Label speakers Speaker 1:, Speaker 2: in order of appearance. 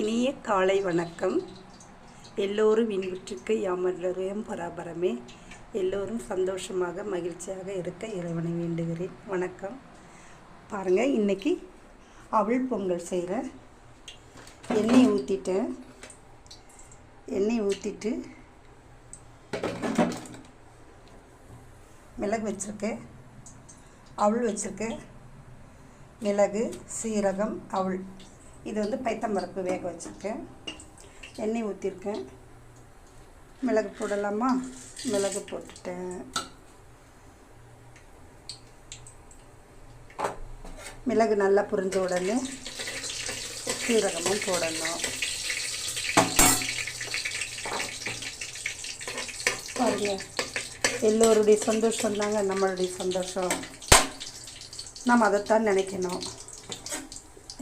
Speaker 1: இனிய காலை வணக்கம். எல்லோரும் விண்வீற்றுக்கு யாமல்லோரும் பராபரமே. எல்லோரும் சந்தோஷமாக மகிழ்ச்சியாக இருக்க இறைவனை வேண்டுகிறேன். வணக்கம். பாருங்கள், இன்றைக்கி அவல் பொங்கல் செய்கிறேன். எண்ணெய் ஊற்றிட்டு மிளகு வச்சுருக்கேன், அவல் வச்சுருக்கேன். மிளகு, சீரகம், அவல், இது பைத்தம்பருப்பு வேக வச்சுருக்கேன். எண்ணெய் ஊற்றிருக்கேன். மிளகு போடலாமா? மிளகு போட்டுட்டேன். மிளகு நல்லா புரிஞ்ச உடனே சீரகமும் போடணும். பாருங்க, எல்லோருடைய சந்தோஷம் தாங்க நம்மளுடைய சந்தோஷம். நாம் அதைத்தான் நினைக்கணும்.